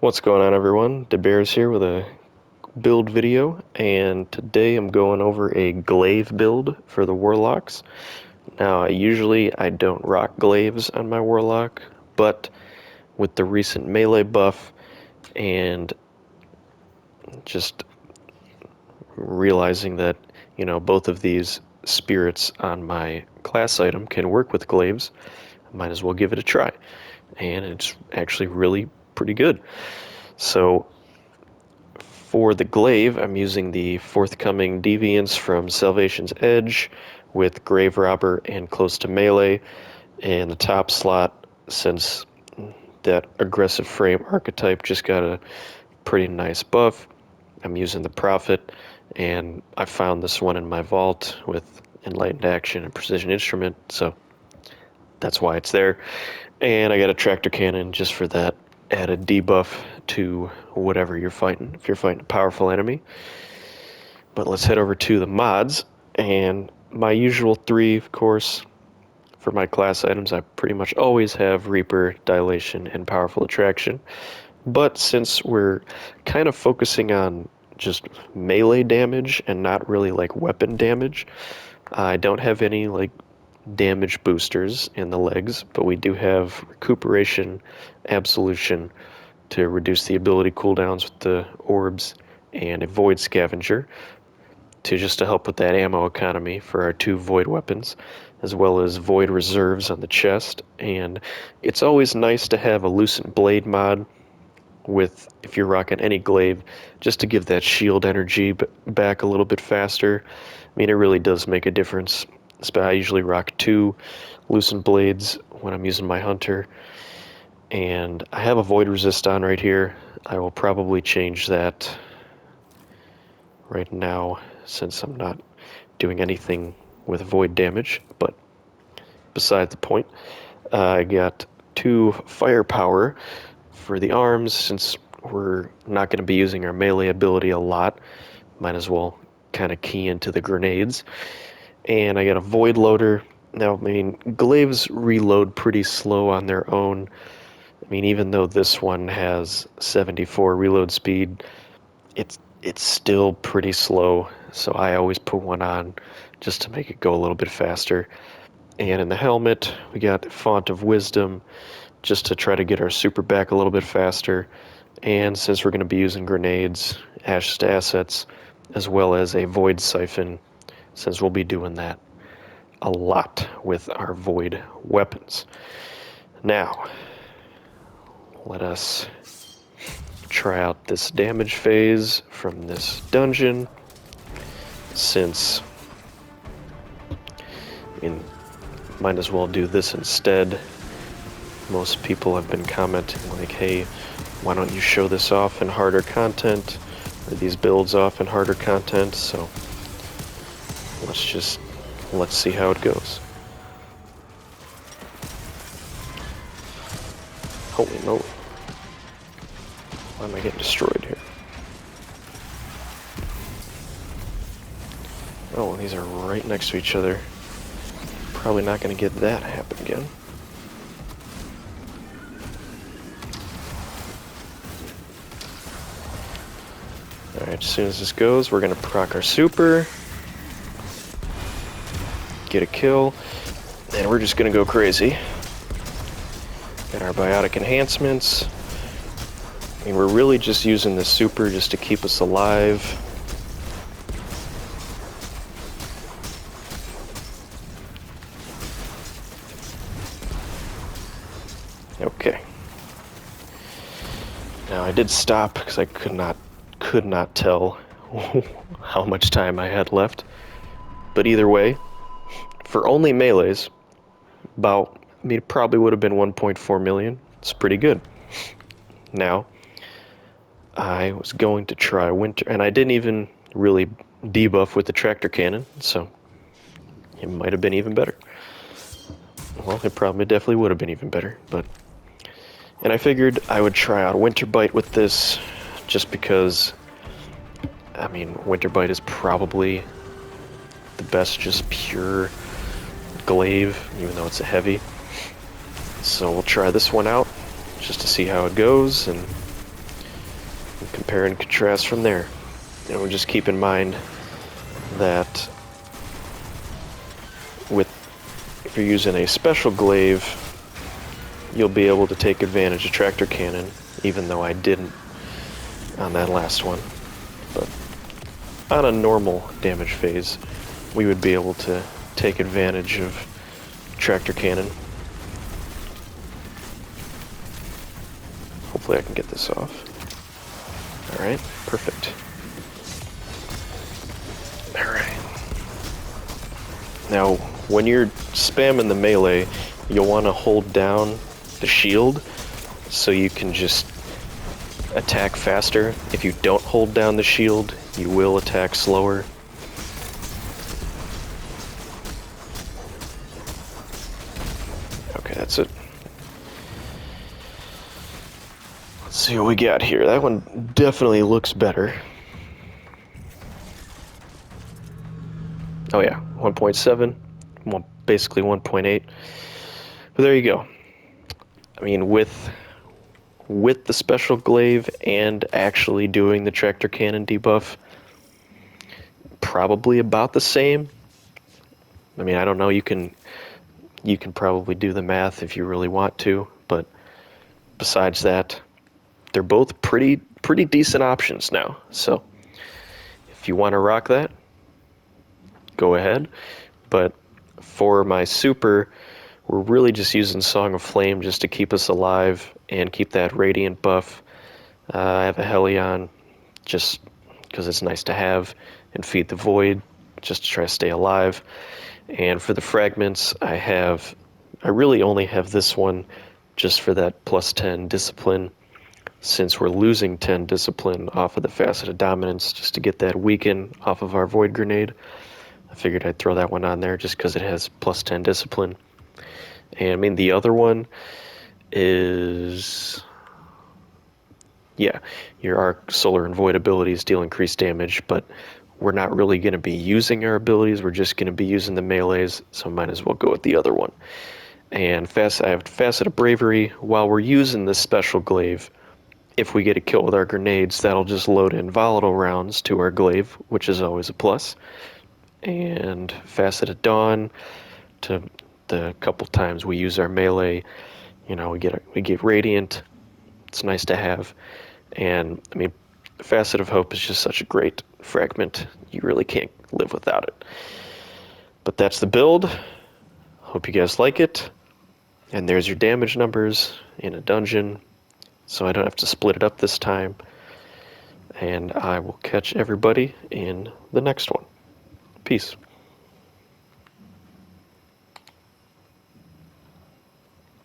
What's going on, everyone? DeBears here with a build video, and today I'm going over a glaive build for the Warlocks. Now, I don't rock glaives on my Warlock, but with the recent melee buff and just realizing that, both of these spirits on my class item can work with glaives, I might as well give it a try. And it's actually really pretty good. So for the glaive, I'm using the forthcoming deviants from Salvation's Edge with Grave Robber and Close to Melee in the top slot, since that aggressive frame archetype just got a pretty nice buff. I'm using the Prophet, and I found this one in my vault with Enlightened Action and Precision Instrument, so that's why it's there. And I got a Tractor Cannon just for that added debuff to whatever you're fighting, if you're fighting a powerful enemy. But let's head over to the mods, and my usual three, of course, for my class items. I pretty much always have Reaper, Dilation, and Powerful Attraction. But since we're kind of focusing on just melee damage and not really like weapon damage, I don't have any like damage boosters in the legs, but we do have Recuperation, Absolution to reduce the ability cooldowns with the orbs, and a Void Scavenger to help with that ammo economy for our two Void weapons, as well as Void Reserves on the chest. And it's always nice to have a Lucent Blade mod with, if you're rocking any glaive, just to give that shield energy back a little bit faster. I mean, it really does make a difference. I usually rock two Lucent Blades when I'm using my Hunter, and I have a Void Resist on right here. I will probably change that right now since I'm not doing anything with Void damage, but beside the point. I got two Firepower for the arms, since we're not going to be using our melee ability a lot. Might as well kind of key into the grenades. And I got a Void Loader. Now, I mean, glaives reload pretty slow on their own. I mean, even though this one has 74 reload speed, it's still pretty slow, so I always put one on just to make it go a little bit faster. And in the helmet, we got Font of Wisdom, just to try to get our super back a little bit faster. And since we're going to be using grenades, Ashes to Assets, as well as a Void Siphon, since we'll be doing that a lot with our Void weapons. Now, let us try out this damage phase from this dungeon, since, I mean, might as well do this instead. Most people have been commenting like, hey, why don't you show this off in harder content, or these builds off in harder content? So let's see how it goes. Holy moly. Why am I getting destroyed here? Oh, well, these are right next to each other. Probably not going to get that happen again. Alright, as soon as this goes, we're going to proc our super, get a kill, and we're just going to go crazy. Got our biotic enhancements. I mean, we're really just using the super just to keep us alive. Okay. Now I did stop because I could not tell how much time I had left. But either way, for only melees, it probably would have been 1.4 million. It's pretty good. Now, I was going to try Winter, and I didn't even really debuff with the Tractor Cannon, so it might have been even better. Well, it probably definitely would have been even better, and I figured I would try out Winter Bite with this, just because, I mean, Winter Bite is probably the best just pure glaive, even though it's a heavy. So we'll try this one out, just to see how it goes, and and compare and contrast from there. And we'll just keep in mind that if you're using a special glaive, you'll be able to take advantage of tractor cannon, even though I didn't on that last one. But on a normal damage phase, we would be able to take advantage of tractor cannon. Hopefully I can get this off. Alright, perfect. Alright. Now, when you're spamming the melee, you'll want to hold down the shield so you can just attack faster. If you don't hold down the shield, you will attack slower. Okay, that's it. Let's see what we got here. That one definitely looks better. Oh yeah, 1.7, well, basically 1.8. But there you go. I mean, with the special glaive and actually doing the tractor cannon debuff, probably about the same. I mean, I don't know, you can probably do the math if you really want to, but besides that, they're both pretty decent options now. So if you want to rock that, go ahead. But for my super, we're really just using Song of Flame just to keep us alive and keep that radiant buff. I have a Helion just because it's nice to have, and Feed the Void just to try to stay alive. And for the fragments, I really only have this one just for that plus 10 discipline, since we're losing 10 discipline off of the Facet of Dominance just to get that weaken off of our Void Grenade. I figured I'd throw that one on there just because it has plus 10 discipline. And I mean, the other one is, yeah, your Arc, Solar, and Void abilities deal increased damage, but we're not really going to be using our abilities. We're just going to be using the melees, so might as well go with the other one. And I have Facet of Bravery. While we're using this special glaive, if we get a kill with our grenades, that'll just load in volatile rounds to our glaive, which is always a plus. And Facet of Dawn, to the couple times we use our melee, you know, we get Radiant. It's nice to have. And I mean, Facet of Hope is just such a great fragment. You really can't live without it. But that's the build. Hope you guys like it. And there's your damage numbers in a dungeon, so I don't have to split it up this time. And I will catch everybody in the next one. Peace.